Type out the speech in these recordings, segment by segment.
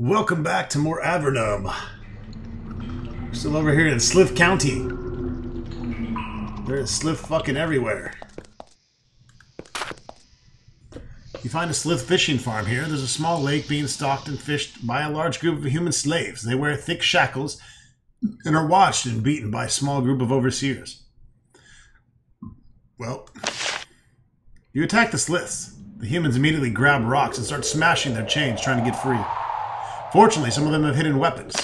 Welcome back to more Avernum. We're still over here in Slith County. There's Slith fucking everywhere. You find a Slith fishing farm here. There's a small lake being stocked and fished by a large group of human slaves. They wear thick shackles and are watched and beaten by a small group of overseers. Well, you attack the Sliths. The humans immediately grab rocks and start smashing their chains, trying to get free. Fortunately, some of them have hidden weapons.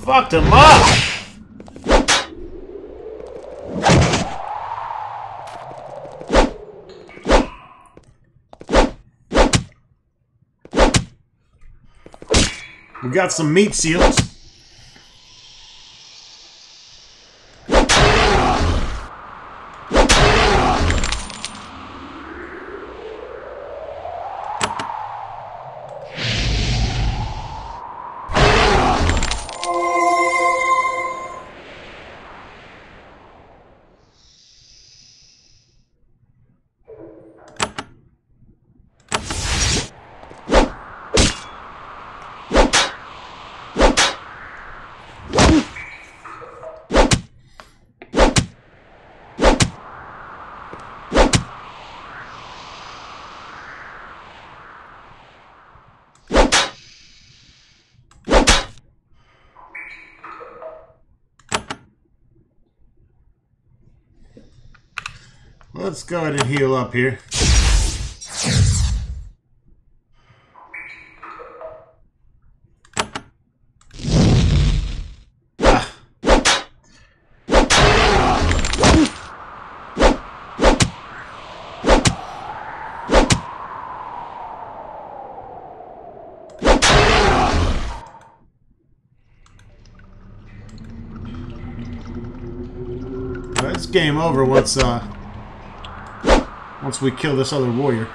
Fucked him up! We got some meat seals. Let's go ahead and heal up here. It's game over once we kill this other warrior.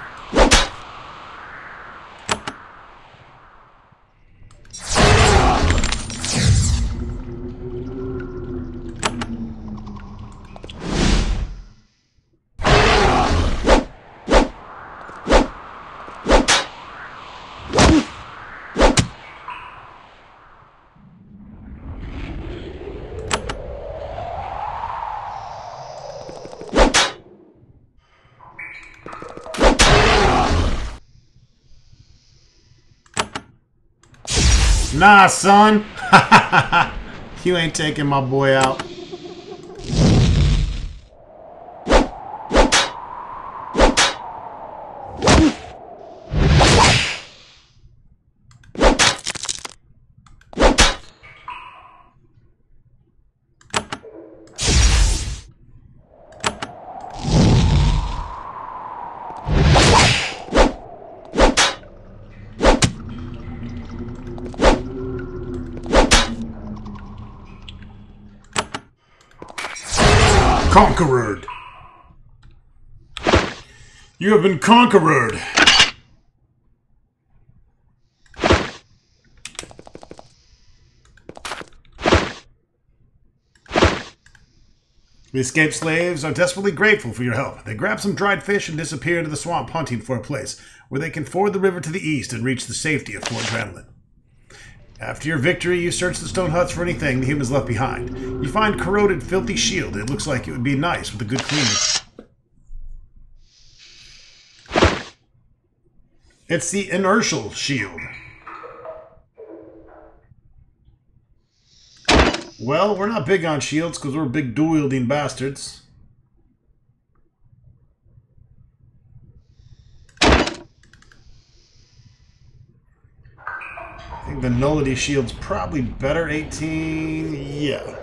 Nah, son. You ain't taking my boy out. Conqueror. You have been conquered. The escaped slaves are desperately grateful for your help. They grab some dried fish and disappear into the swamp, hunting for a place where they can ford the river to the east and reach the safety of Fort Gremlin. After your victory, you search the stone huts for anything the humans left behind. You find corroded, filthy shield. It looks like it would be nice with a good cleaning. It's the inertial shield. Well, we're not big on shields because we're big dual-wielding bastards. I think the nullity shield's probably better. 18, yeah.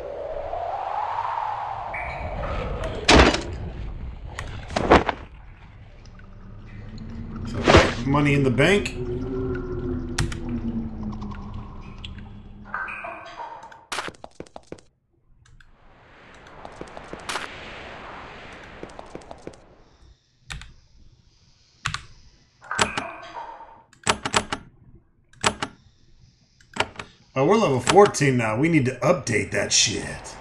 money in the bank. Oh, we're level 14 now. We need to update that shit.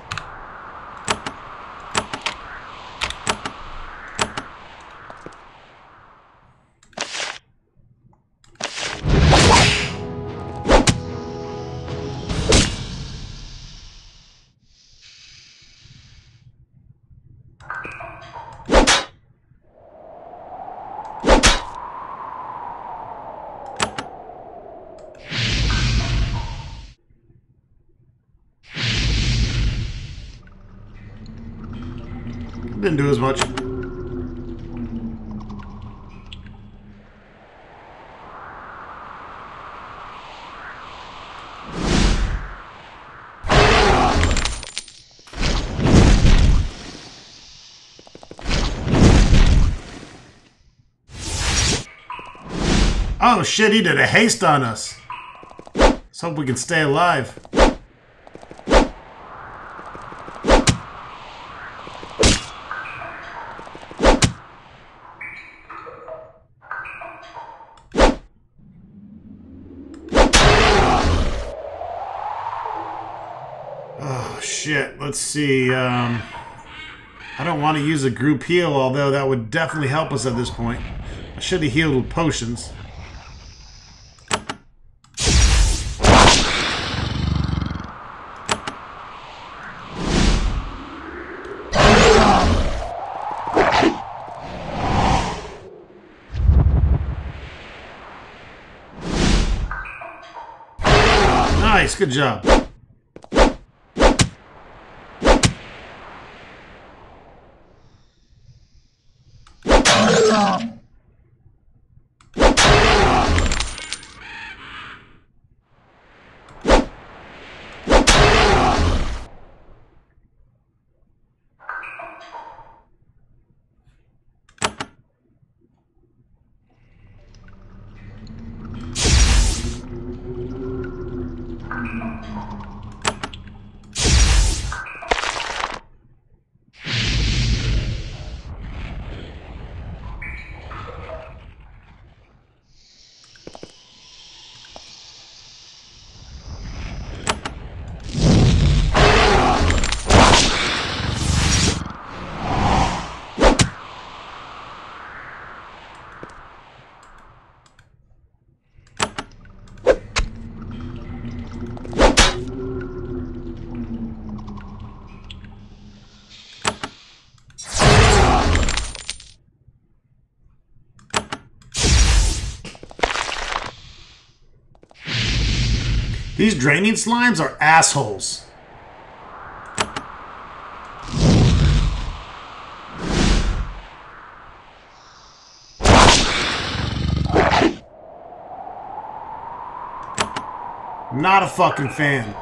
Didn't do as much. Oh shit, he did a haste on us. Let's hope we can stay alive. Oh shit, let's see. I don't want to use a group heal, although that would definitely help us at this point. I should have healed with potions. Nice, good job. These draining slimes are assholes. Not a fucking fan.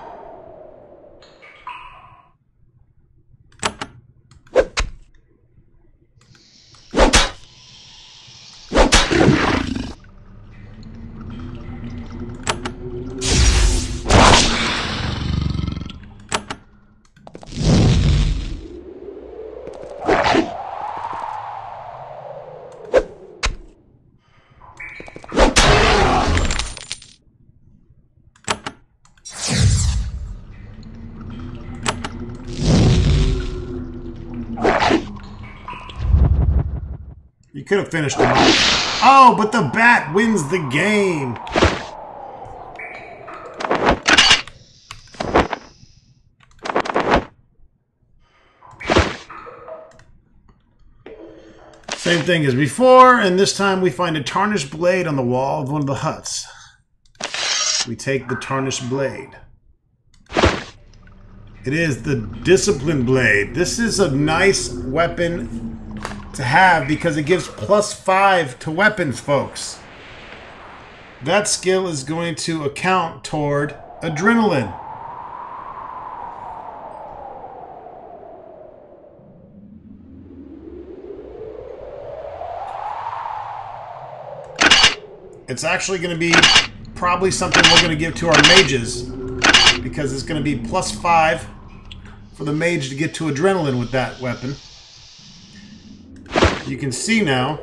You could have finished him off. Oh, but the bat wins the game. Same thing as before, and this time we find a tarnished blade on the wall of one of the huts. We take the tarnished blade. It is the discipline blade. This is a nice weapon to have because it gives +5 to weapons, folks. That skill is going to account toward adrenaline. it's actually going to be probably something we're going to give to our mages, because it's going to be +5 for the mage to get to adrenaline with that weapon. You can see now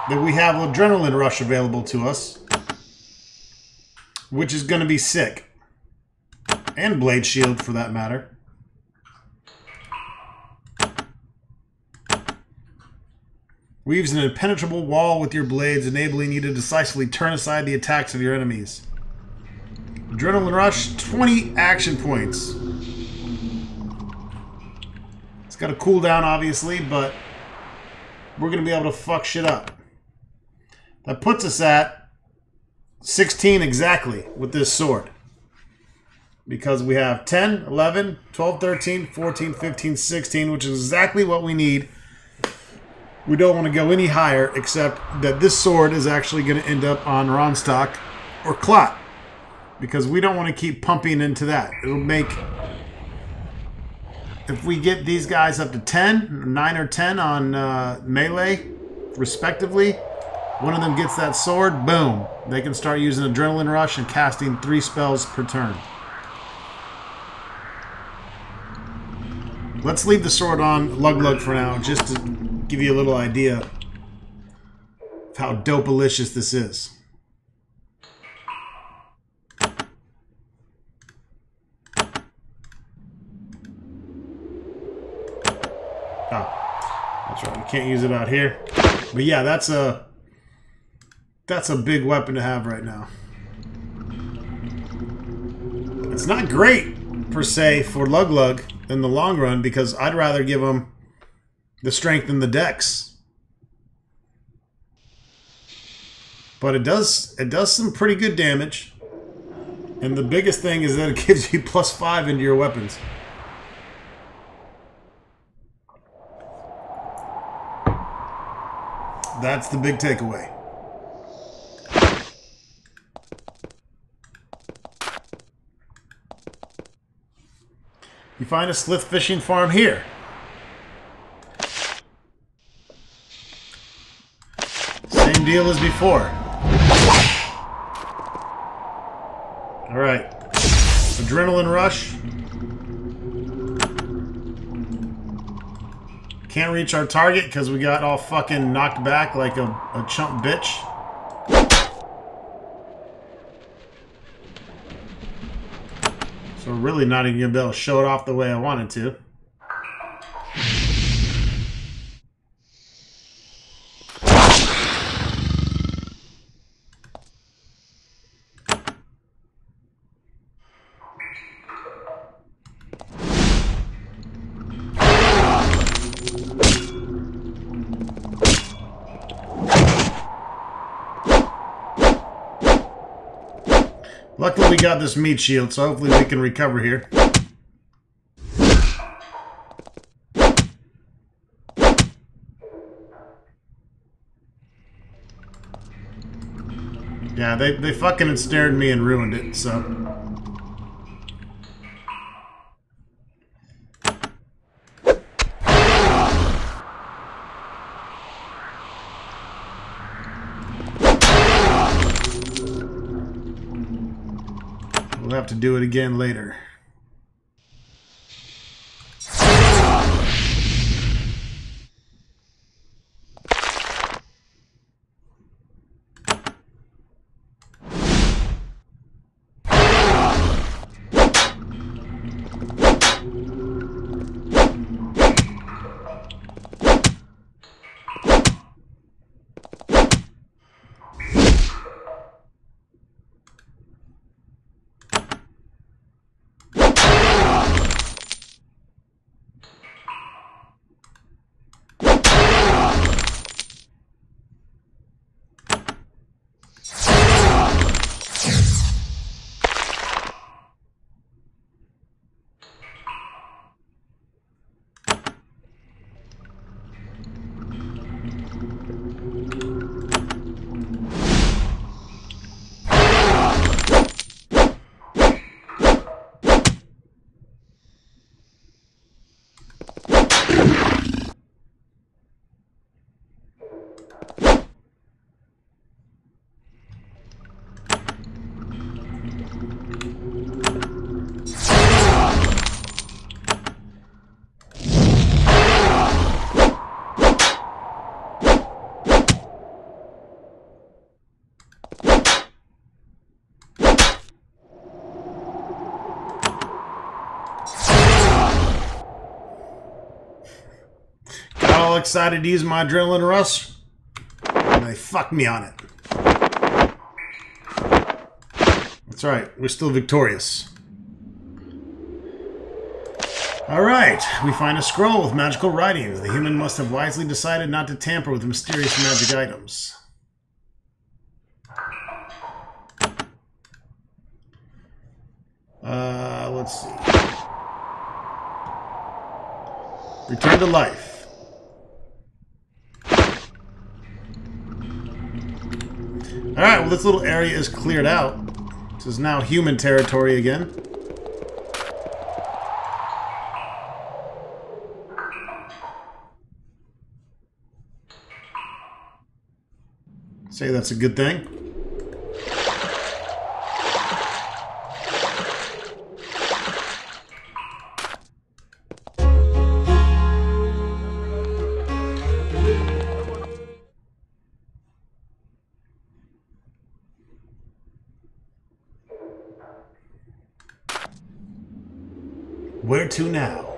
that we have adrenaline rush available to us, which is going to be sick. And blade shield, for that matter. Weaves an impenetrable wall with your blades, enabling you to decisively turn aside the attacks of your enemies. Adrenaline rush, 20 action points. It's got a cooldown, obviously, but we're going to be able to fuck shit up. That puts us at 16 exactly with this sword. Because we have 10, 11, 12, 13, 14, 15, 16, which is exactly what we need. We don't want to go any higher, except that this sword is actually going to end up on Ronstock or Clot. Because we don't want to keep pumping into that. It'll make... If we get these guys up to 10, 9 or 10 on melee, respectively, one of them gets that sword, boom. They can start using Adrenaline Rush and casting 3 spells per turn. Let's leave the sword on Lug for now, just to give you a little idea of how dope-alicious this is. Oh, that's right. We can't use it out here. But yeah, that's a big weapon to have right now. It's not great, per se, for Lug in the long run, because I'd rather give him the strength and the dex. But it does some pretty good damage. And the biggest thing is that it gives you +5 into your weapons. That's the big takeaway. You find a slith fishing farm here. Same deal as before. Alright. Adrenaline rush. Can't reach our target because we got all fucking knocked back like a chump bitch. So we're really not even going to be able to show it off the way I wanted to. Luckily we got this meat shield, so hopefully we can recover here. Yeah, they fucking ensnared me and ruined it, so... We'll have to do it again later. all excited to use my adrenaline rush? And they fucked me on it. That's right, we're still victorious. Alright, we find a scroll with magical writings. The human must have wisely decided not to tamper with mysterious magic items. Let's see. Return to life. Alright, well this little area is cleared out. This is now human territory again. Say that's a good thing. Where to now?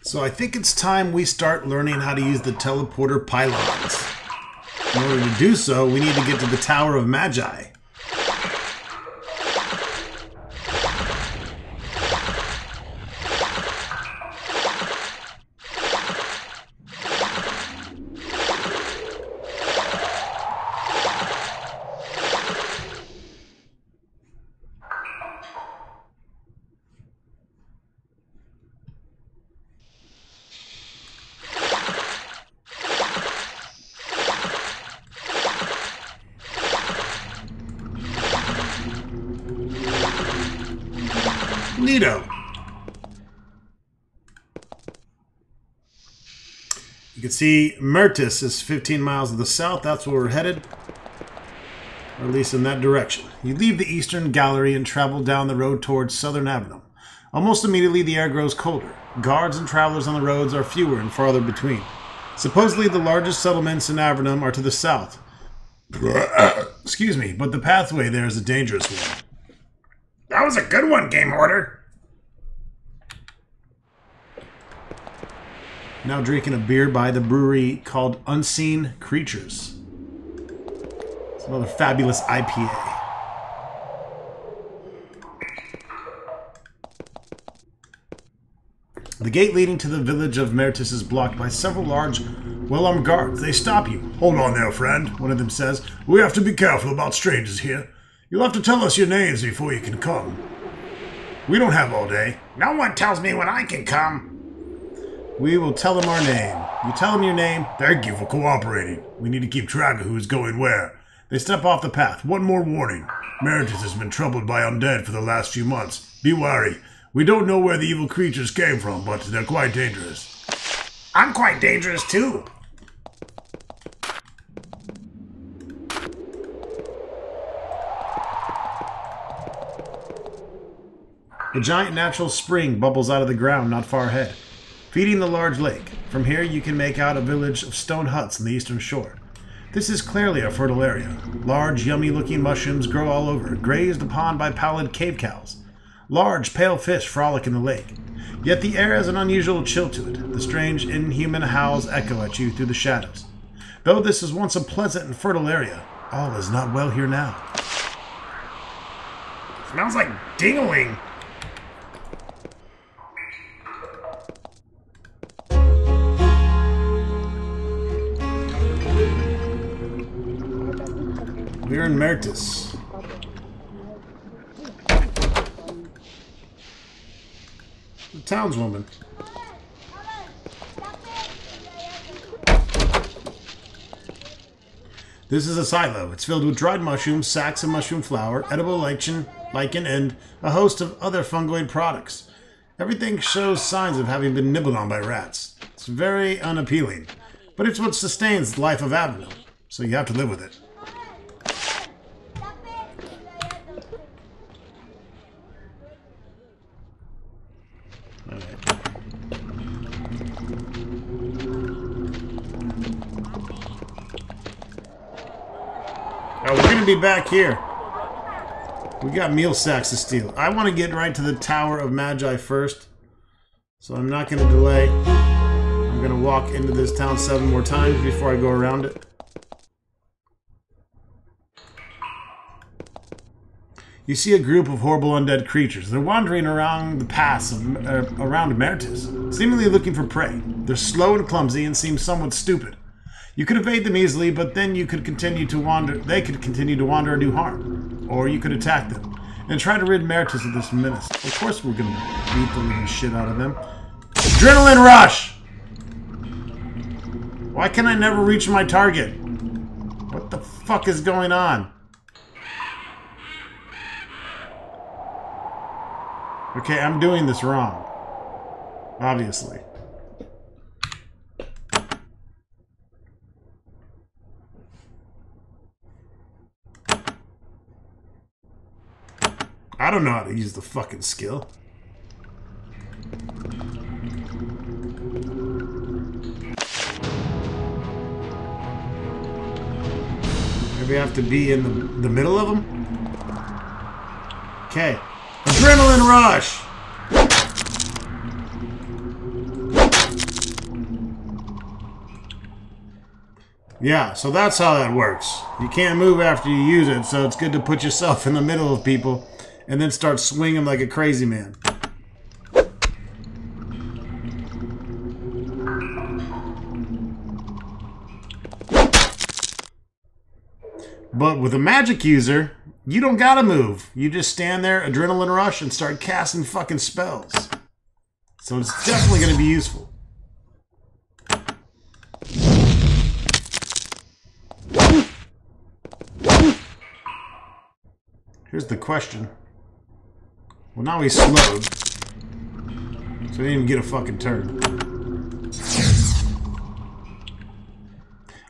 So I think it's time we start learning how to use the teleporter pylons. In order to do so, we need to get to the Tower of Magi. Neato. You can see Mertis is 15 miles to the south. That's where we're headed. Or at least in that direction. You leave the eastern gallery and travel down the road towards southern Avernum. Almost immediately the air grows colder. Guards and travelers on the roads are fewer and farther between. Supposedly the largest settlements in Avernum are to the south. Excuse me, but the pathway there is a dangerous one. That was a good one, Game Hoarder. Now drinking a beer by the brewery called Unseen Creatures. It's another fabulous IPA. The gate leading to the village of Mertis is blocked by several large, well-armed guards. They stop you. Hold on there, friend, one of them says. We have to be careful about strangers here. You'll have to tell us your names before you can come. We don't have all day. No one tells me when I can come. We will tell them our name. You tell them your name. Thank you for cooperating. We need to keep track of who's going where. They step off the path. One more warning. Meritus has been troubled by undead for the last few months. Be wary. We don't know where the evil creatures came from, but they're quite dangerous. I'm quite dangerous too. A giant natural spring bubbles out of the ground not far ahead, feeding the large lake. From here you can make out a village of stone huts on the eastern shore. This is clearly a fertile area. Large, yummy-looking mushrooms grow all over, grazed upon by pallid cave cows. Large, pale fish frolic in the lake. Yet the air has an unusual chill to it. The strange, inhuman howls echo at you through the shadows. Though this is once a pleasant and fertile area, all is not well here now. Smells like dingling. We're in Mertis. The townswoman. This is a silo. It's filled with dried mushrooms, sacks of mushroom flour, edible lichen, and a host of other fungoid products. Everything shows signs of having been nibbled on by rats. It's very unappealing, but it's what sustains the life of Avernum, so you have to live with it. Oh, we're going to be back here. We got meal sacks to steal. I want to get right to the Tower of Magi first, so I'm not going to delay. I'm gonna walk into this town 7 more times before I go around it. You see a group of horrible undead creatures. They're wandering around the paths around Emeritus, seemingly looking for prey. They're slow and clumsy and seem somewhat stupid. You could evade them easily, but then you could continue to wander. They could continue to wander and do harm, or you could attack them and try to rid Emeritus of this menace. Of course, we're gonna beat the living shit out of them. Adrenaline rush! Why can I never reach my target? What the fuck is going on? Okay, I'm doing this wrong. Obviously. I don't know how to use the fucking skill. Maybe I have to be in the middle of them? Okay. Adrenaline rush! Yeah, so that's how that works. You can't move after you use it, so it's good to put yourself in the middle of people and then start swinging like a crazy man. But with a magic user, you don't gotta move. You just stand there, adrenaline rush, and start casting fucking spells. So it's definitely gonna be useful. Here's the question. Well, now he's slowed. So he didn't even get a fucking turn.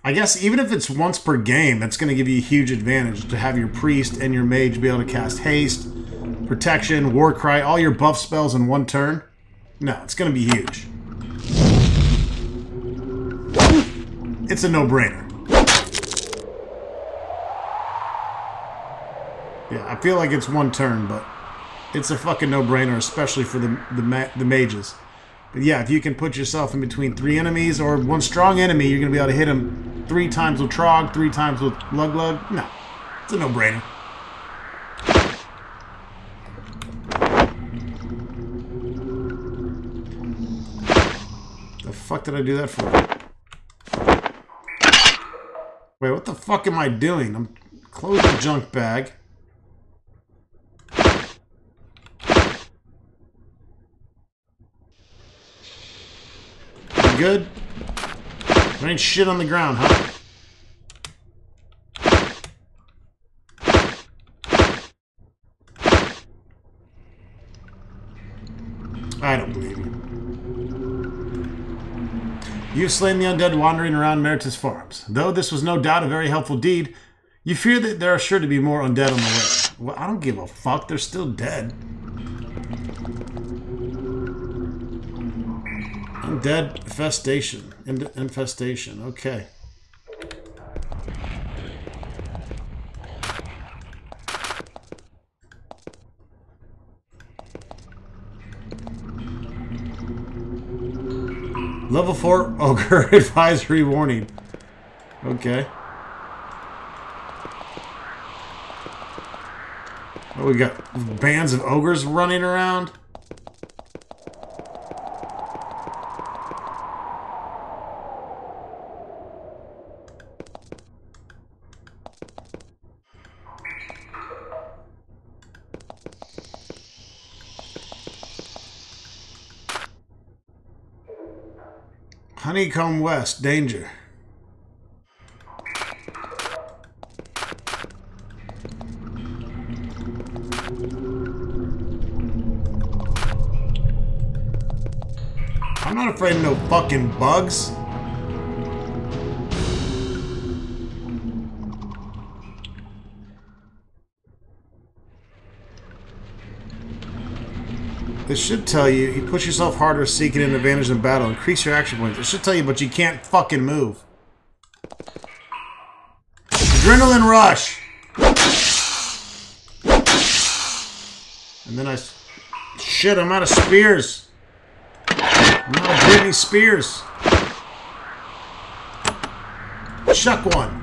I guess even if it's once per game, that's going to give you a huge advantage to have your priest and your mage be able to cast haste, protection, war cry, all your buff spells in one turn. No, it's going to be huge. It's a no-brainer. Yeah, I feel like it's one turn, but it's a fucking no-brainer, especially for the mages. But yeah, if you can put yourself in between 3 enemies or one strong enemy, you're going to be able to hit him 3 times with Trog, 3 times with Lug. No, it's a no-brainer. The fuck did I do that for? Wait, what the fuck am I doing? I'm closing the junk bag. Good? There ain't shit on the ground, huh? I don't believe you. You've slain the undead wandering around Emeritus Farms. Though this was no doubt a very helpful deed, you fear that there are sure to be more undead on the way. Well, I don't give a fuck. They're still dead. Undead infestation. Infestation. Okay. Level 4 ogre advisory warning. Okay. Oh, we got bands of ogres running around. Honeycomb West, danger. I'm not afraid of no fucking bugs. This should tell you, you push yourself harder, seeking an advantage in battle, increase your action points. It should tell you, but you can't fucking move. Adrenaline rush! And then shit, I'm out of spears. I'm out of Britney Spears. Chuck one.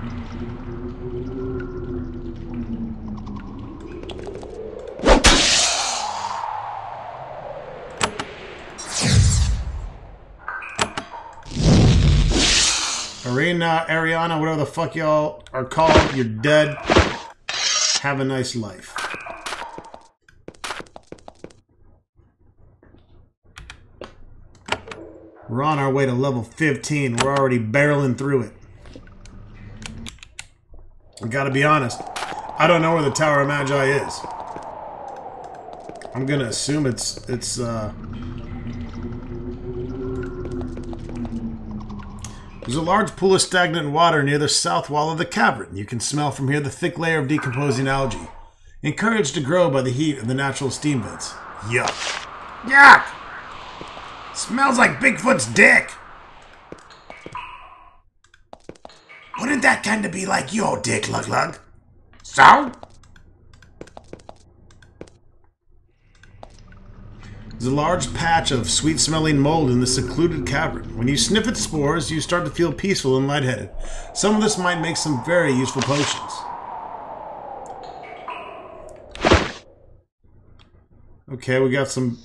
Arena, Ariana, whatever the fuck y'all are called, you're dead. Have a nice life. We're on our way to level 15. We're already barreling through it. I gotta be honest. I don't know where the Tower of Magi is. I'm gonna assume it's There's a large pool of stagnant water near the south wall of the cavern. You can smell from here the thick layer of decomposing algae, encouraged to grow by the heat of the natural steam vents. Yuck. Yuck! Smells like Bigfoot's dick! Wouldn't that kind of be like your dick, Lug Lug? So? There's a large patch of sweet-smelling mold in the secluded cavern. When you sniff its spores, you start to feel peaceful and lightheaded. Some of this might make some very useful potions. Okay, we got some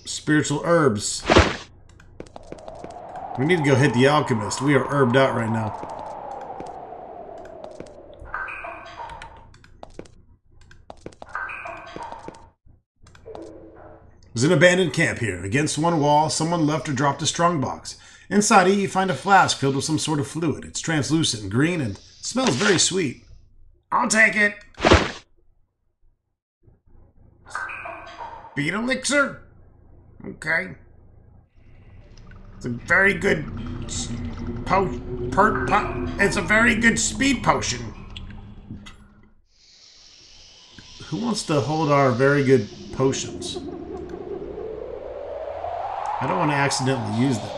spiritual herbs. We need to go hit the alchemist. We are herbed out right now. There's an abandoned camp here. Against one wall, someone left or dropped a strongbox. Inside it, you find a flask filled with some sort of fluid. It's translucent, green, and smells very sweet. I'll take it. Beet elixir? Okay. It's a very good it's a very good speed potion. Who wants to hold our very good potions? I don't want to accidentally use them.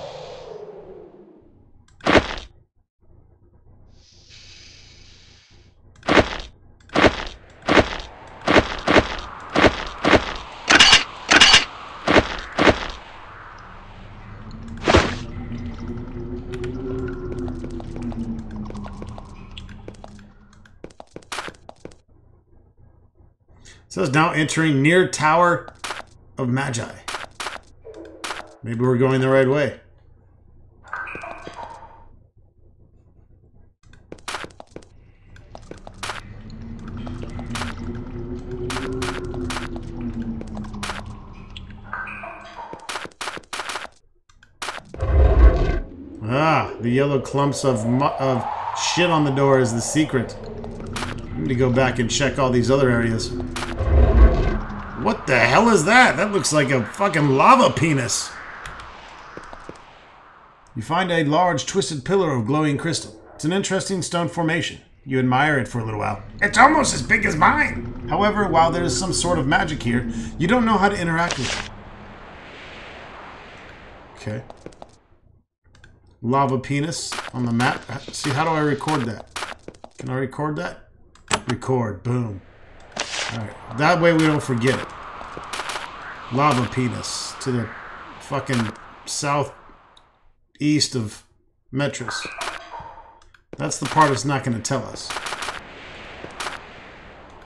It says now entering near Tower of Magi. Maybe we're going the right way. Ah, the yellow clumps of shit on the door is the secret. I need to go back and check all these other areas. What the hell is that? That looks like a fucking lava penis. You find a large twisted pillar of glowing crystal. It's an interesting stone formation. You admire it for a little while. It's almost as big as mine! However, while there is some sort of magic here, you don't know how to interact with it. Okay. Lava penis on the map. See, how do I record that? Can I record that? Record. Boom. Alright. That way we don't forget it. Lava penis to the fucking southeast of Metris. That's the part it's not going to tell us.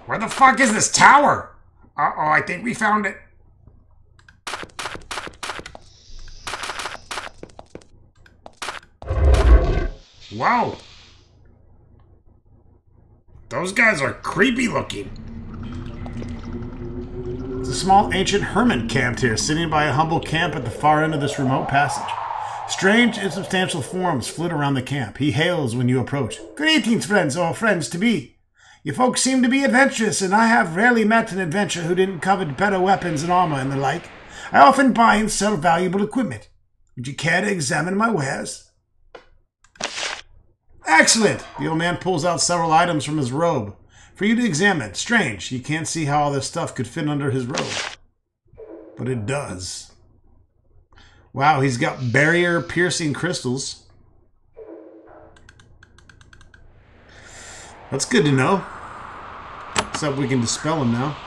Where the fuck is this tower? Uh-oh, I think we found it. Wow. Those guys are creepy looking. It's a small ancient hermit camped here, sitting by a humble camp at the far end of this remote passage. Strange, insubstantial forms flit around the camp. He hails when you approach. Greetings, friends, or friends-to-be. You folks seem to be adventurous, and I have rarely met an adventurer who didn't covet better weapons and armor and the like. I often buy and sell valuable equipment. Would you care to examine my wares? Excellent! The old man pulls out several items from his robe for you to examine. Strange, you can't see how all this stuff could fit under his robe. But it does. Wow, he's got barrier-piercing crystals. That's good to know. Except we can dispel them now.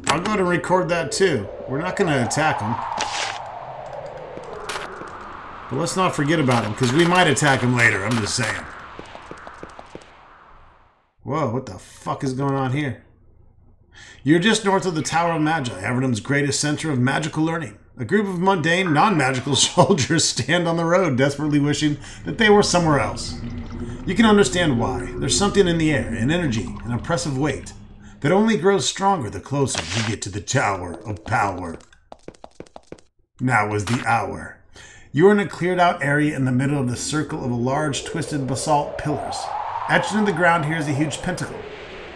I'll go ahead and record that too. We're not going to attack them. But let's not forget about them, because we might attack them later, I'm just saying. Whoa, what the fuck is going on here? You're just north of the Tower of Magi, Avernum's greatest center of magical learning. A group of mundane, non-magical soldiers stand on the road, desperately wishing that they were somewhere else. You can understand why. There's something in the air, an energy, an oppressive weight, that only grows stronger the closer you get to the Tower of Power. Now is the hour. You are in a cleared-out area in the middle of the circle of a large, twisted basalt pillars. Etched into the ground here is a huge pentacle.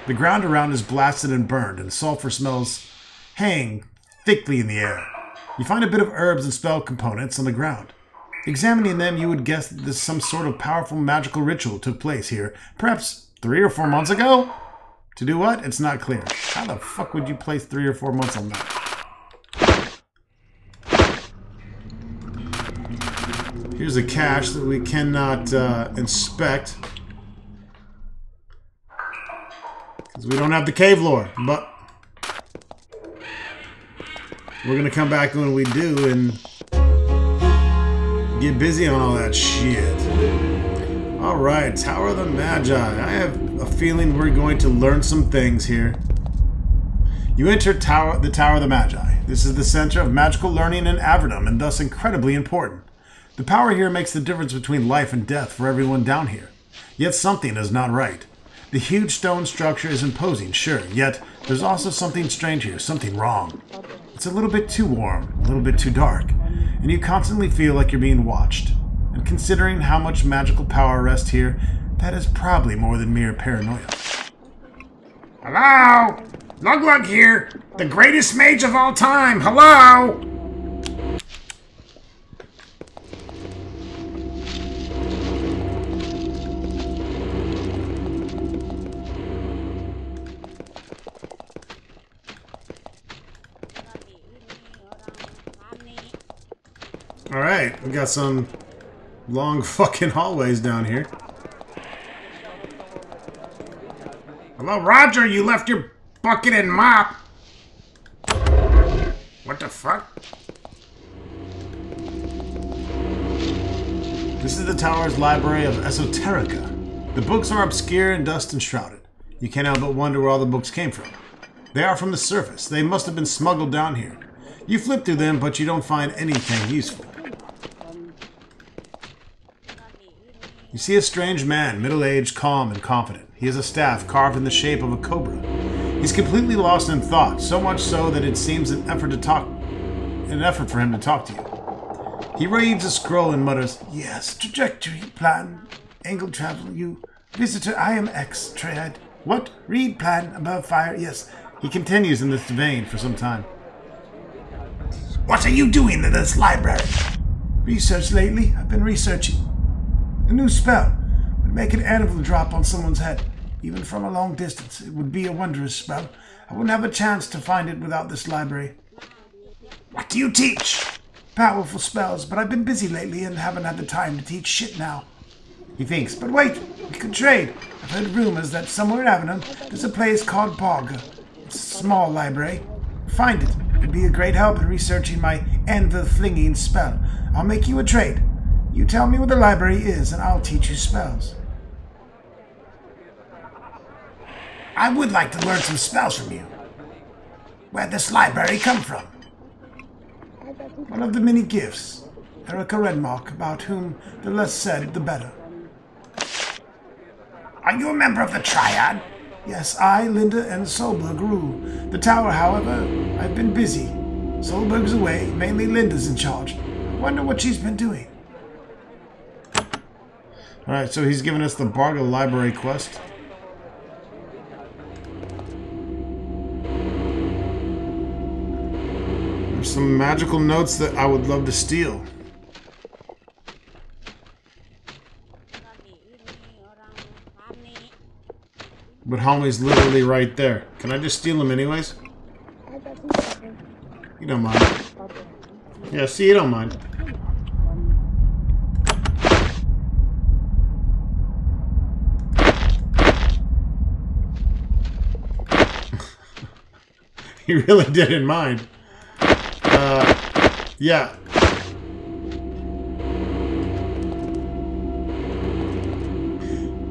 The ground around is blasted and burned, and sulfur smells hang thickly in the air. You find a bit of herbs and spell components on the ground. Examining them, you would guess that some sort of powerful magical ritual took place here, perhaps 3 or 4 months ago? To do what? It's not clear. How the fuck would you place 3 or 4 months on that? Here's a cache that we cannot inspect, because we don't have the cave lore, but we're going to come back when we do and get busy on all that shit. Alright, Tower of the Magi. I have a feeling we're going to learn some things here. You enter the Tower of the Magi. This is the center of magical learning in Avernum, and thus incredibly important. The power here makes the difference between life and death for everyone down here. Yet something is not right. The huge stone structure is imposing, sure, yet there's also something strange here, something wrong. It's a little bit too warm, a little bit too dark, and you constantly feel like you're being watched. And considering how much magical power rests here, that is probably more than mere paranoia. Hello? Lug here, the greatest mage of all time, hello? Alright, we got some long fucking hallways down here. Hello, Roger, you left your bucket and mop. What the fuck? This is the tower's library of esoterica. The books are obscure and dust enshrouded. You can't help but wonder where all the books came from. They are from the surface. They must have been smuggled down here. You flip through them, but you don't find anything useful. You see a strange man, middle-aged, calm, and confident. He has a staff carved in the shape of a cobra. He's completely lost in thought, so much so that it seems an effort for him to talk to you. He reads a scroll and mutters, "Yes, trajectory, plan, angle travel, you, visitor, I am X, triad. What? Read, plan, above fire, yes." He continues in this vein for some time. What are you doing in this library? Research lately. I've been researching. A new spell would make an anvil drop on someone's head, even from a long distance. It would be a wondrous spell. I wouldn't have a chance to find it without this library. What do you teach? Powerful spells, but I've been busy lately and haven't had the time to teach shit now. He thinks, but wait, we could trade. I've heard rumors that somewhere in Avernum there's a place called Bog. It's a small library. Find it. It'd be a great help in researching my anvil-flinging spell. I'll make you a trade. You tell me where the library is, and I'll teach you spells. I would like to learn some spells from you. Where'd this library come from? One of the many gifts. Erica Redmark, about whom the less said, the better. Are you a member of the Triad? Yes, I, Linda, and Solberg rule. The tower, however, I've been busy. Solberg's away, mainly Linda's in charge. I wonder what she's been doing. Alright, so he's giving us the Barga Library quest. There's some magical notes that I would love to steal. But homie's literally right there. Can I just steal him anyways? You don't mind. Yeah, see, you don't mind. He really didn't mind. Yeah.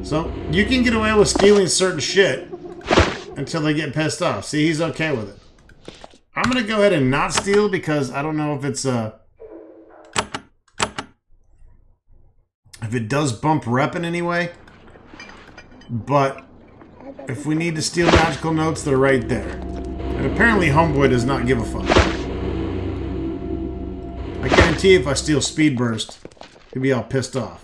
So, you can get away with stealing certain shit until they get pissed off. See, he's okay with it. I'm going to go ahead and not steal because I don't know if it's if it does bump rep in any way. But if we need to steal magical notes, they're right there. And apparently Homeboy does not give a fuck. I guarantee if I steal Speed Burst, he'll be all pissed off.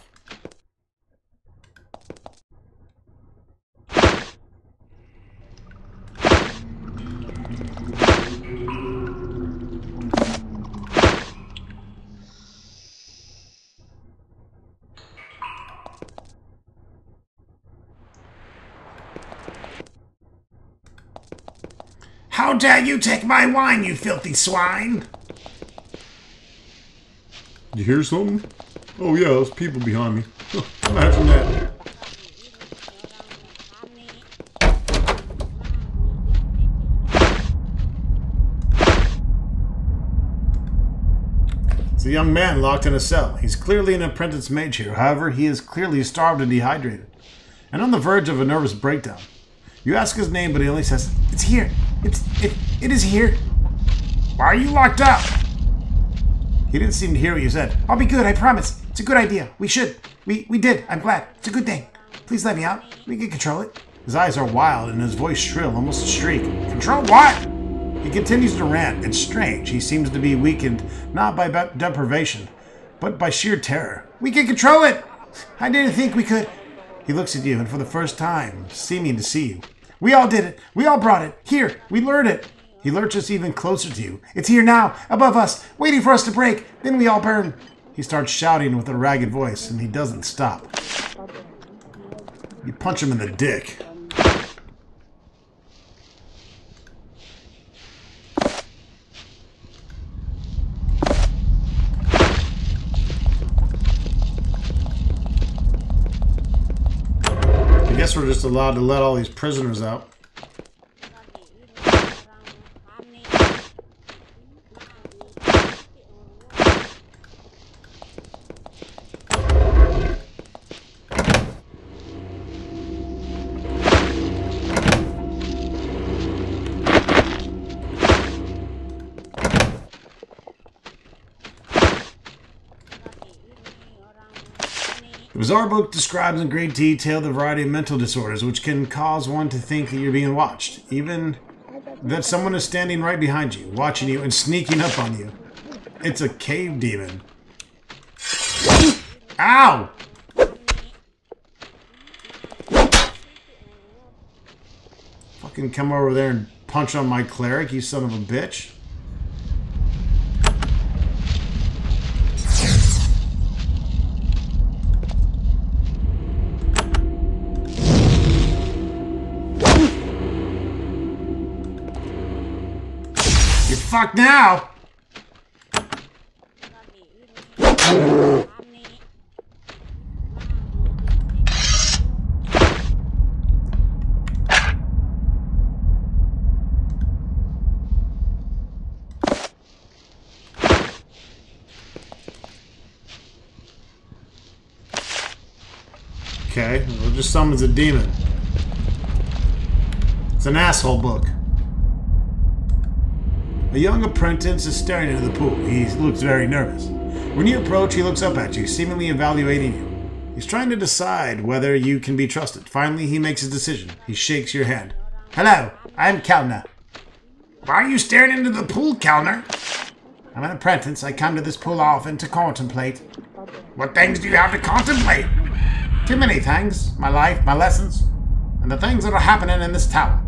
How dare you take my wine, you filthy swine! You hear something? Oh yeah, there's people behind me. Imagine that. It's a young man locked in a cell. He's clearly an apprentice mage here. However, he is clearly starved and dehydrated, and on the verge of a nervous breakdown. You ask his name, but he only says, "It's here. It is here." Why are you locked up? He didn't seem to hear what you said. I'll be good, I promise. It's a good idea. We should. We did. I'm glad. It's a good thing. Please let me out. We can control it. His eyes are wild and his voice shrill, almost a shriek. Control what? He continues to rant. It's strange. He seems to be weakened, not by deprivation, but by sheer terror. We can control it. I didn't think we could. He looks at you, and for the first time, seeming to see you. We all did it. We all brought it. Here, we lured it. He lurches even closer to you. It's here now, above us, waiting for us to break. Then we all burn. He starts shouting with a ragged voice, and he doesn't stop. You punch him in the dick. I guess we're just allowed to let all these prisoners out. The Bizarre book describes in great detail the variety of mental disorders which can cause one to think that you're being watched. Even that someone is standing right behind you, watching you, and sneaking up on you. It's a cave demon. Ow! Fucking come over there and punch on my cleric, you son of a bitch. Fuck now! Okay, well, it just summons a demon. It's an asshole book. A young apprentice is staring into the pool. He looks very nervous. When you approach, he looks up at you, seemingly evaluating you. He's trying to decide whether you can be trusted. Finally, he makes his decision. He shakes your hand. Hello, I'm Kellner. Why are you staring into the pool, Kellner? I'm an apprentice. I come to this pool often to contemplate. What things do you have to contemplate? Too many things. My life, my lessons, and the things that are happening in this tower.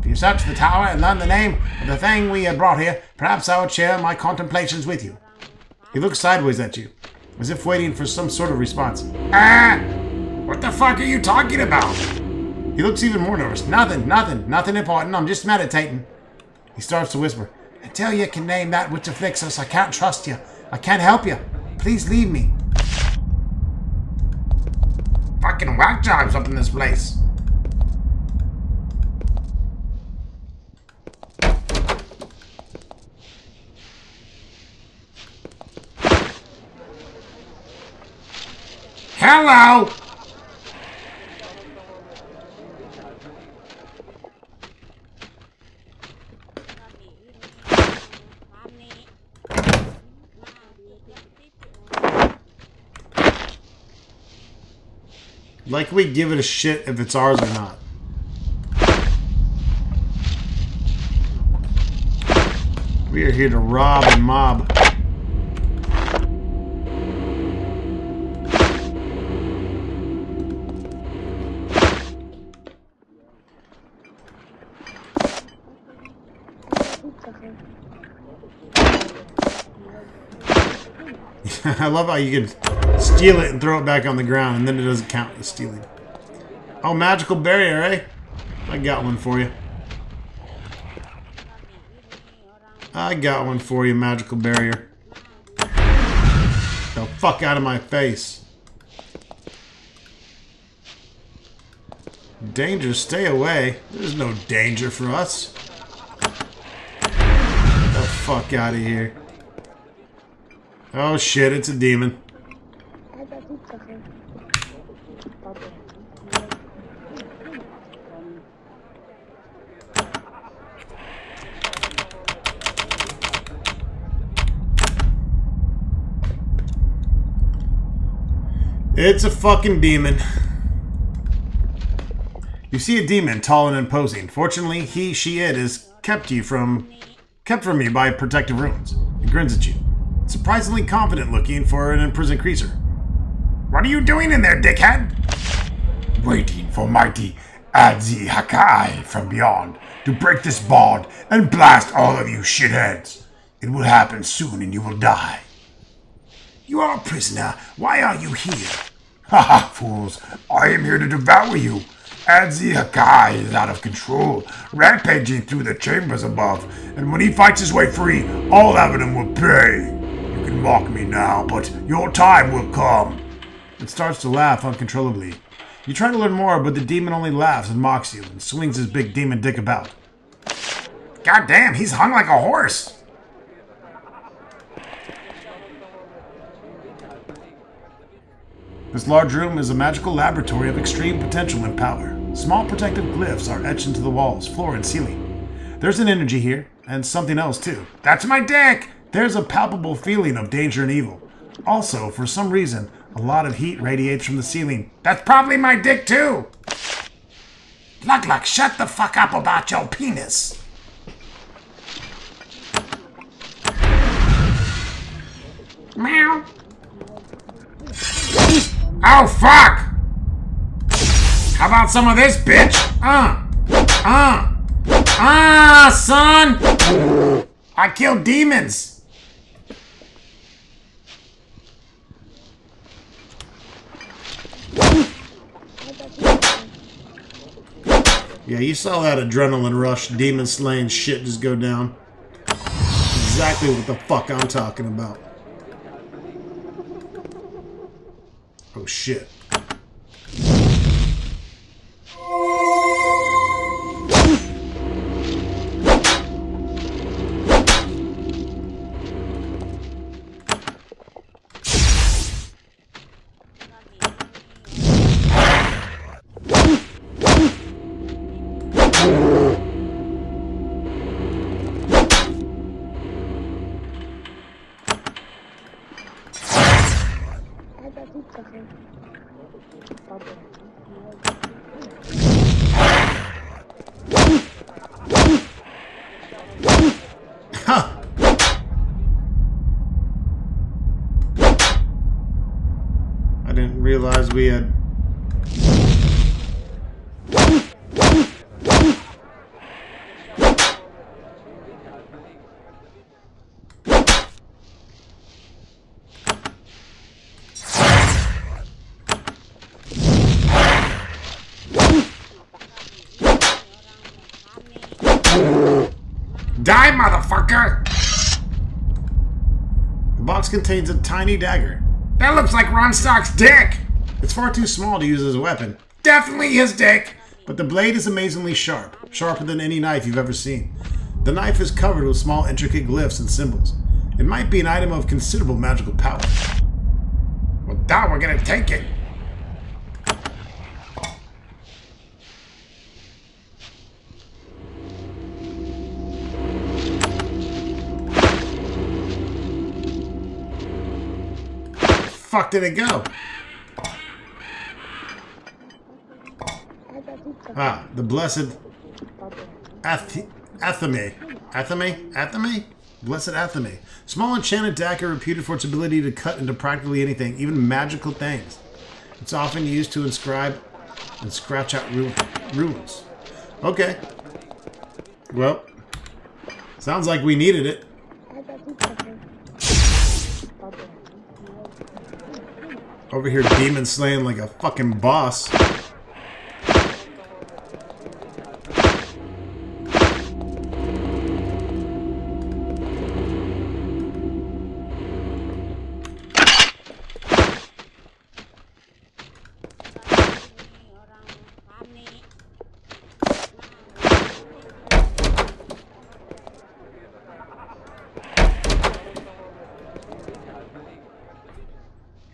If you search the tower and learn the name of the thing we had brought here, perhaps I would share my contemplations with you. He looks sideways at you, as if waiting for some sort of response. What the fuck are you talking about? He looks even more nervous. Nothing important. I'm just meditating. He starts to whisper. Until you can name that which afflicts us, I can't trust you. I can't help you. Please leave me. Fucking whack jobs up in this place. Hello! Like we give it a shit if it's ours or not. We are here to rob and mob. I love how you can steal it and throw it back on the ground, and then it doesn't count as stealing. Oh, magical barrier, eh? I got one for you. I got one for you, magical barrier. The fuck out of my face. Danger, stay away. There's no danger for us. The fuck out of here. Oh shit, it's a demon. It's a fucking demon. You see a demon, tall and imposing. Fortunately, it is kept from me by protective runes. It grins at you. Surprisingly confident looking for an imprisoned creature. What are you doing in there, dickhead? Waiting for mighty Adzi Hakai from beyond to break this bond and blast all of you shitheads. It will happen soon and you will die. You are a prisoner. Why are you here? Haha, fools. I am here to devour you. Adzi Hakai is out of control, rampaging through the chambers above, and when he fights his way free, all Avernum will pay. You can mock me now, but your time will come. It starts to laugh uncontrollably. You try to learn more, but the demon only laughs and mocks you and swings his big demon dick about. God damn, he's hung like a horse. This large room is a magical laboratory of extreme potential and power. Small protective glyphs are etched into the walls, floor, and ceiling. There's an energy here, and something else too. That's my dick! There's a palpable feeling of danger and evil. Also, for some reason, a lot of heat radiates from the ceiling. That's probably my dick too! Luck, shut the fuck up about your penis! Meow. Oh, fuck! How about some of this, bitch? Son! I kill demons! Yeah, you saw that adrenaline rush, demon slaying shit just go down. Exactly what the fuck I'm talking about. Oh shit. I didn't realize we had... Die, motherfucker! The box contains a tiny dagger. That looks like Ron Stark's dick! It's far too small to use as a weapon. Definitely his dick! But the blade is amazingly sharp, sharper than any knife you've ever seen. The knife is covered with small intricate glyphs and symbols. It might be an item of considerable magical power. Well, we're gonna take it. fuck did it go? Ah, the blessed Athame. Athame? Blessed Athame. Small enchanted dagger reputed for its ability to cut into practically anything, even magical things. It's often used to inscribe and scratch out runes. Okay. Well, sounds like we needed it. Over here demon slaying like a fucking boss.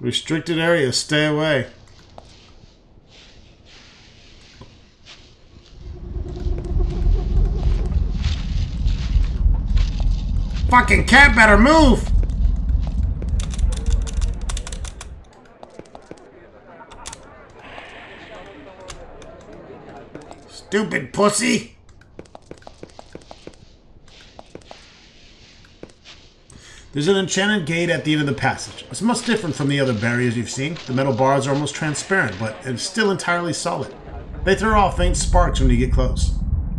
Restricted areas, stay away. Fucking cat better move! Stupid pussy! There's an enchanted gate at the end of the passage. It's much different from the other barriers you've seen. The metal bars are almost transparent, but it's still entirely solid. They throw off faint sparks when you get close.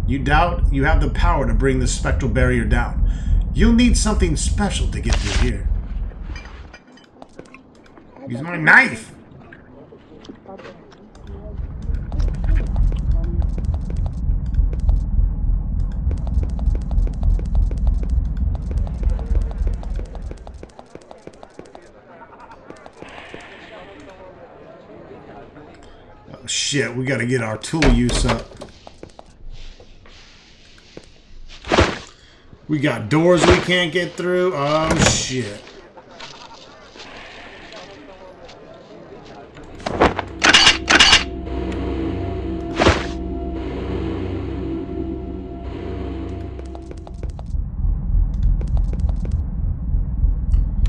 You doubt you have the power to bring this spectral barrier down. You'll need something special to get through here. Use my knife! Shit, we gotta get our tool use up. We got doors we can't get through. Oh shit.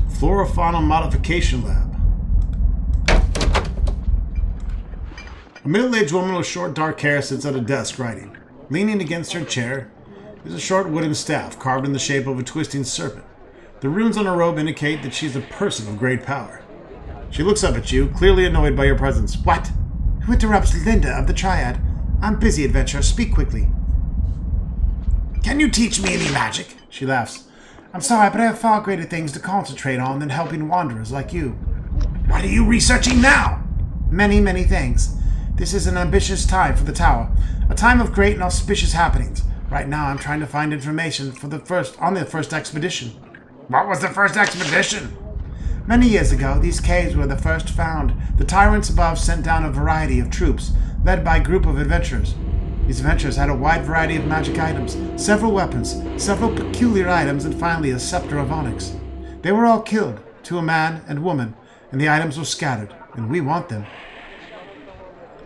Flora-fauna modification lab. A middle-aged woman with short, dark hair sits at a desk writing. Leaning against her chair is a short wooden staff carved in the shape of a twisting serpent. The runes on her robe indicate that she's a person of great power. She looks up at you, clearly annoyed by your presence. What? Who interrupts Linda of the Triad? I'm busy, adventurer. Speak quickly. Can you teach me any magic? She laughs. I'm sorry, but I have far greater things to concentrate on than helping wanderers like you. What are you researching now? Many, many things. This is an ambitious time for the Tower, a time of great and auspicious happenings. Right now, I'm trying to find information on the first expedition. What was the first expedition? Many years ago, these caves were the first found. The tyrants above sent down a variety of troops, led by a group of adventurers. These adventurers had a wide variety of magic items, several weapons, several peculiar items, and finally a scepter of onyx. They were all killed, to a man and woman, and the items were scattered, and we want them.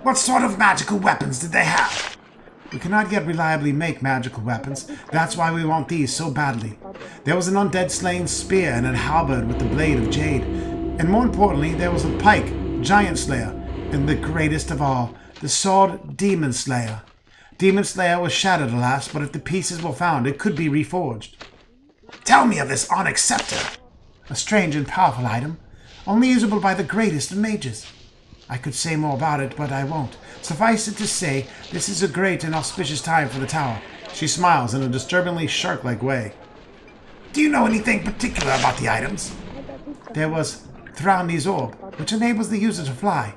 What sort of magical weapons did they have? We cannot yet reliably make magical weapons. That's why we want these so badly. There was an undead slaying spear and a halberd with the blade of jade. And more importantly, there was a pike, giant slayer, and the greatest of all, the sword demon slayer. Demon slayer was shattered, alas, but if the pieces were found, it could be reforged. Tell me of this onyx scepter. A strange and powerful item, only usable by the greatest of mages. I could say more about it, but I won't. Suffice it to say, this is a great and auspicious time for the Tower. She smiles in a disturbingly shark-like way. Do you know anything particular about the items? There was Thrandi's orb, which enables the user to fly.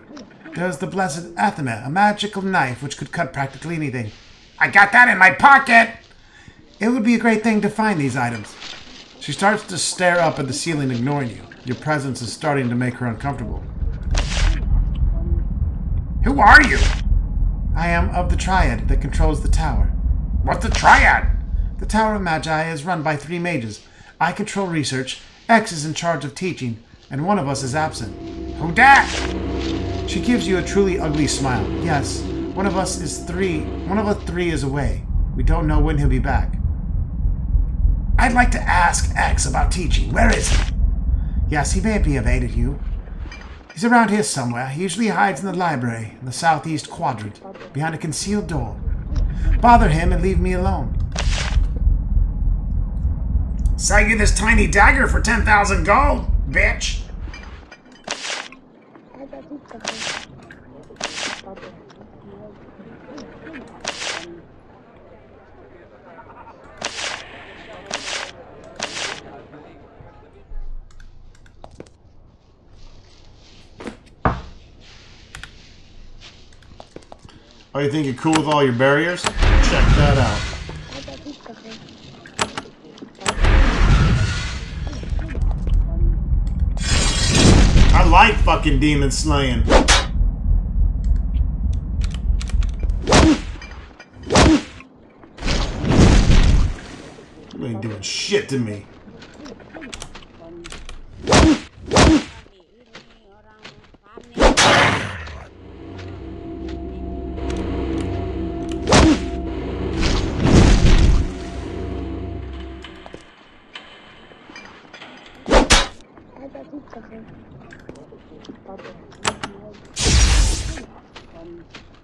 There is the blessed Athame, a magical knife which could cut practically anything. I got that in my pocket! It would be a great thing to find these items. She starts to stare up at the ceiling, ignoring you. Your presence is starting to make her uncomfortable. Who are you? I am of the Triad that controls the tower. What's the Triad? The Tower of Magi is run by 3 mages. I control research, X is in charge of teaching, and one of us is absent. Who dat? She gives you a truly ugly smile. Yes, one of us 3 is away. We don't know when he'll be back. I'd like to ask X about teaching. Where is he? Yes, he may be evaded you. He's around here somewhere. He usually hides in the library in the southeast quadrant, behind a concealed door. Bother him and leave me alone. Sell you this tiny dagger for 10,000 gold, bitch! Oh, you think you're cool with all your barriers? Check that out. I like fucking demon slaying. You ain't doing shit to me.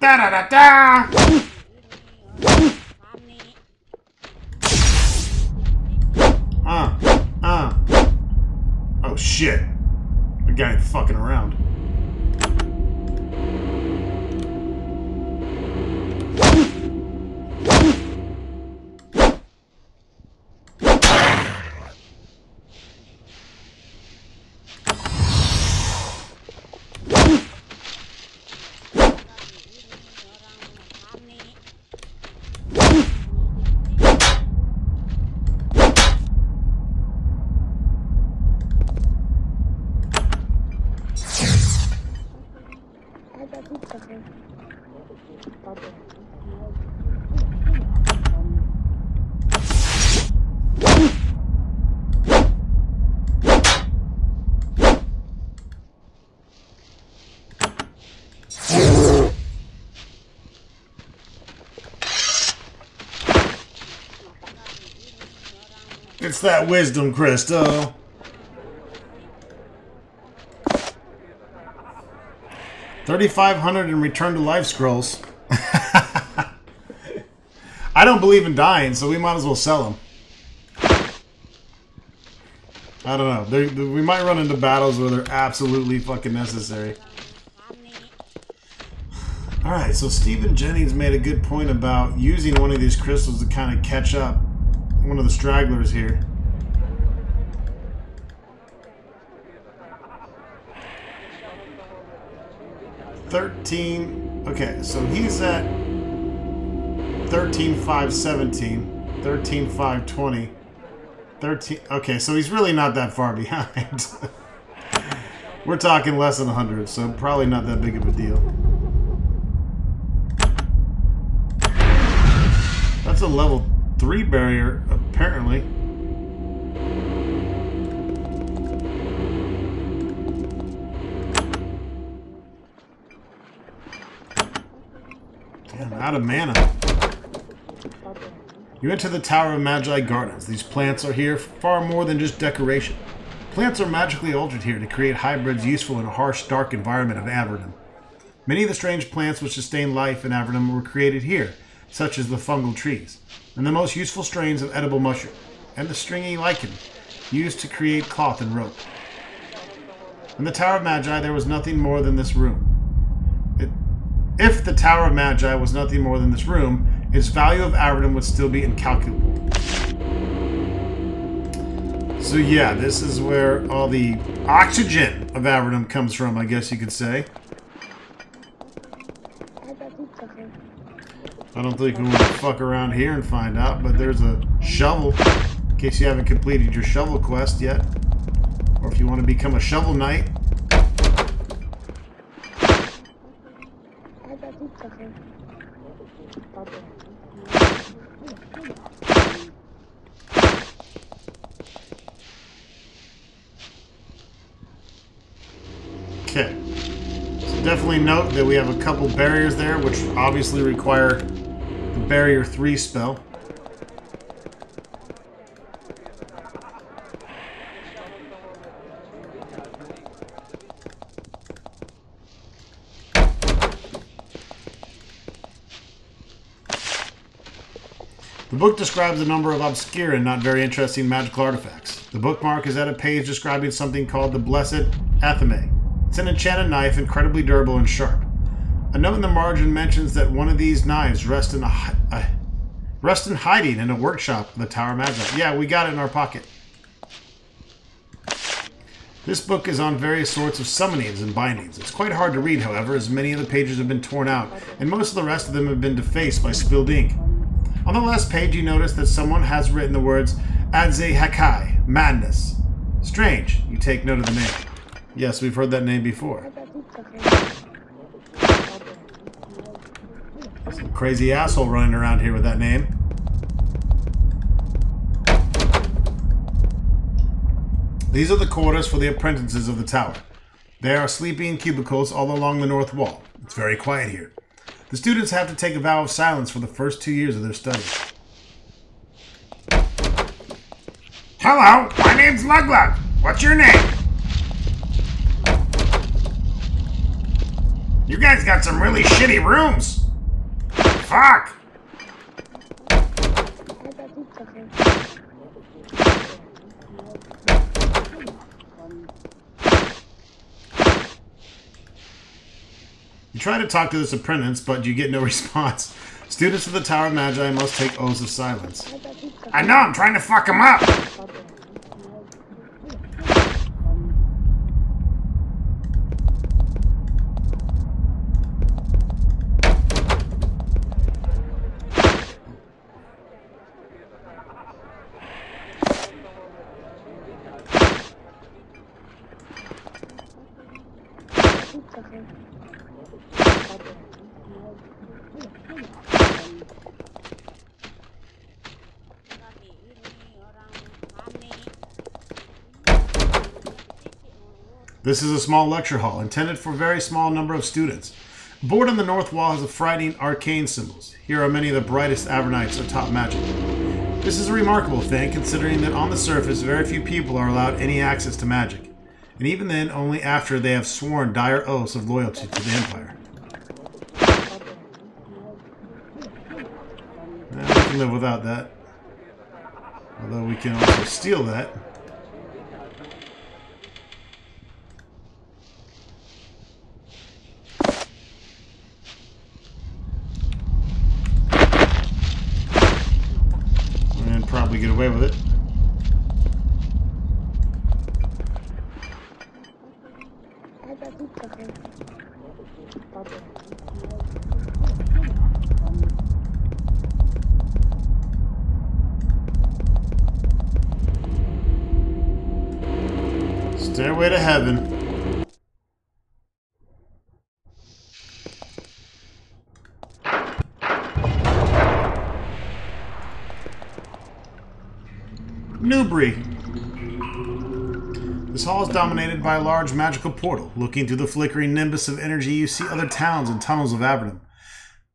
Da da da da! Oh shit. The guy ain't fucking around. It's that wisdom crystal. $3,500 in return to life scrolls. I don't believe in dying, so we might as well sell them. I don't know. We might run into battles where they're absolutely fucking necessary. Alright, so Stephen Jennings made a good point about using one of these crystals to kind of catch up one of the stragglers here. Okay, so he's at 13,517, 13,520, 13. Okay, so he's really not that far behind. We're talking less than 100, so probably not that big of a deal. That's a level 3 barrier, apparently. Damn, out of mana. You enter the Tower of Magi Gardens. These plants are here for far more than just decoration. Plants are magically altered here to create hybrids useful in a harsh, dark environment of Avernum. Many of the strange plants which sustain life in Avernum were created here, such as the fungal trees, and the most useful strains of edible mushroom, and the stringy lichen, used to create cloth and rope. In the Tower of Magi, there was nothing more than this room. If the Tower of Magi was nothing more than this room, its value of Avernum would still be incalculable. So yeah, this is where all the oxygen of Avernum comes from, I guess you could say. I don't think we want to fuck around here and find out, but there's a shovel, in case you haven't completed your shovel quest yet. Or if you want to become a shovel knight. Okay. So definitely note that we have a couple barriers there, which obviously require the Barrier 3 spell. The book describes a number of obscure and not very interesting magical artifacts. The bookmark is at a page describing something called the Blessed Athame. It's an enchanted knife, incredibly durable and sharp. A note in the margin mentions that one of these knives rests in hiding in a workshop of the Tower of Magi. Yeah, we got it in our pocket. This book is on various sorts of summonings and bindings. It's quite hard to read, however, as many of the pages have been torn out, and most of the rest of them have been defaced by spilled ink. On the last page, you notice that someone has written the words Adze Hakai, madness. Strange. You take note of the name. Yes, we've heard that name before. Some crazy asshole running around here with that name. These are the quarters for the apprentices of the tower. There are sleeping cubicles all along the north wall. It's very quiet here. The students have to take a vow of silence for the first 2 years of their study. Hello, my name's Luglug. What's your name? You guys got some really shitty rooms. Fuck. You try to talk to this apprentice, but you get no response. Students of the Tower of Magi must take oaths of silence. I know, I'm trying to fuck him up. This is a small lecture hall, intended for a very small number of students. A board on the north wall has a frightening arcane symbols. Here are many of the brightest Avernites of top magic. This is a remarkable thing, considering that on the surface, very few people are allowed any access to magic. And even then, only after they have sworn dire oaths of loyalty to the Empire. We can live without that. Although we can also steal that. And probably get away with it. Stairway to heaven. Newbury. This hall is dominated by a large magical portal. Looking through the flickering nimbus of energy, you see other towns and tunnels of Avernum.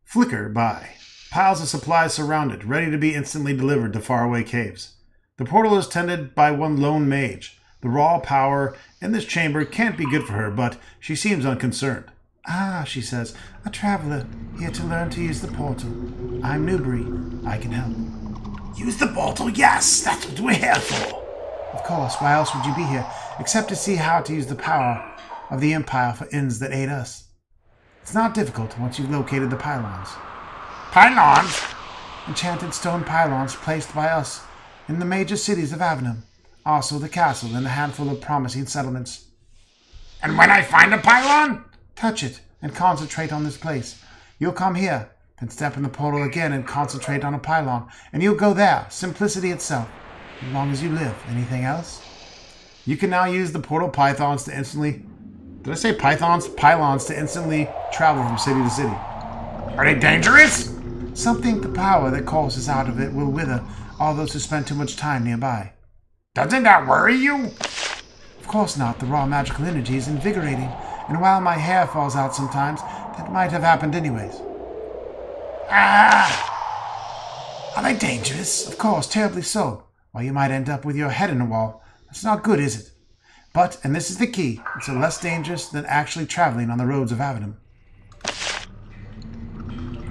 Flicker by. Piles of supplies surround it, ready to be instantly delivered to faraway caves. The portal is tended by one lone mage. The raw power in this chamber can't be good for her, but she seems unconcerned. Ah, she says, a traveler, here to learn to use the portal. I'm Newbury. I can help. Use the portal, yes, that's what we're here for. Of course, why else would you be here, except to see how to use the power of the Empire for ends that aid us? It's not difficult once you've located the pylons. Pylons? Enchanted stone pylons placed by us in the major cities of Avernum. Also the castle and a handful of promising settlements. And when I find a pylon? Touch it and concentrate on this place. You'll come here, then step in the portal again and concentrate on a pylon, and you'll go there, simplicity itself. As long as you live. Anything else? You can now use the portal pythons to instantly... Did I say pythons? Pylons to instantly travel from city to city. Are they dangerous? Something the power that courses out of it will wither all those who spend too much time nearby. Doesn't that worry you? Of course not. The raw magical energy is invigorating, and while my hair falls out sometimes, that might have happened anyways. Ah! Are they dangerous? Of course, terribly so. Or you might end up with your head in a wall. That's not good, is it? But, and this is the key, it's less dangerous than actually traveling on the roads of Avernum.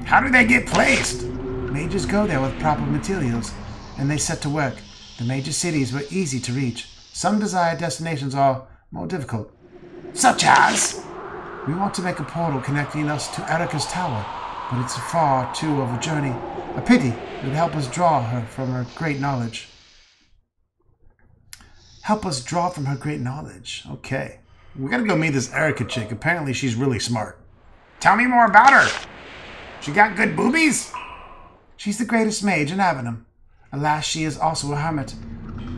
How do they get placed? Mages go there with proper materials, and they set to work. The major cities were easy to reach. Some desired destinations are more difficult. Such as? We want to make a portal connecting us to Erica's tower, but it's far too of a journey. A pity. It would help us draw her from her great knowledge. Help us draw from her great knowledge. Okay. We gotta go meet this Erica chick. Apparently she's really smart. Tell me more about her. She got good boobies? She's the greatest mage in Avernum. Alas, she is also a hermit.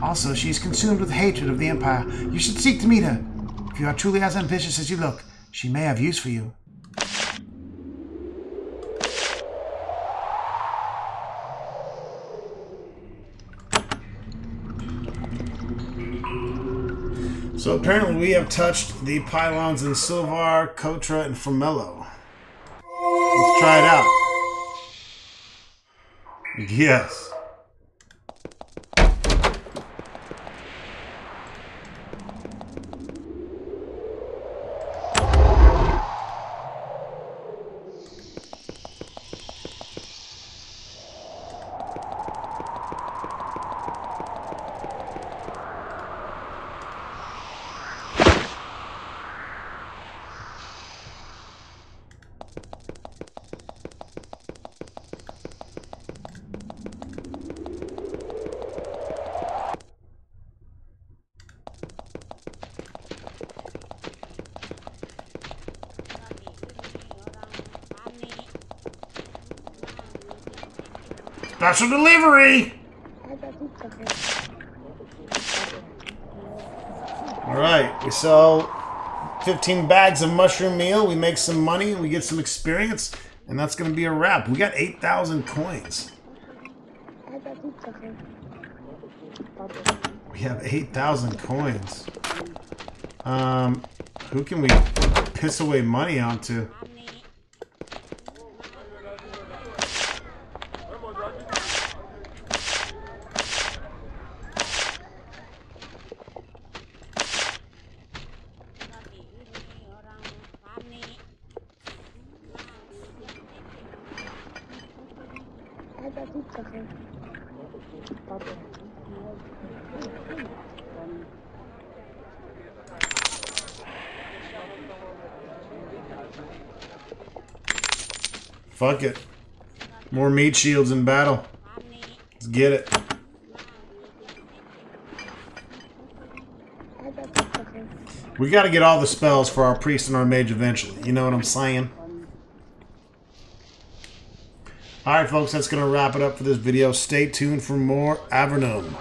Also, she is consumed with hatred of the Empire. You should seek to meet her. If you are truly as ambitious as you look, she may have use for you. So apparently we have touched the pylons in Silvar, Kotra, and Formello. Let's try it out. Yes. Special delivery! Alright, we sell 15 bags of mushroom meal, we make some money, we get some experience, and that's going to be a wrap. We got 8,000 coins. We have 8,000 coins. Who can we piss away money onto? Fuck it. More meat shields in battle. Let's get it. We got to get all the spells for our priest and our mage eventually. You know what I'm saying? Alright folks, that's going to wrap it up for this video. Stay tuned for more Avernum.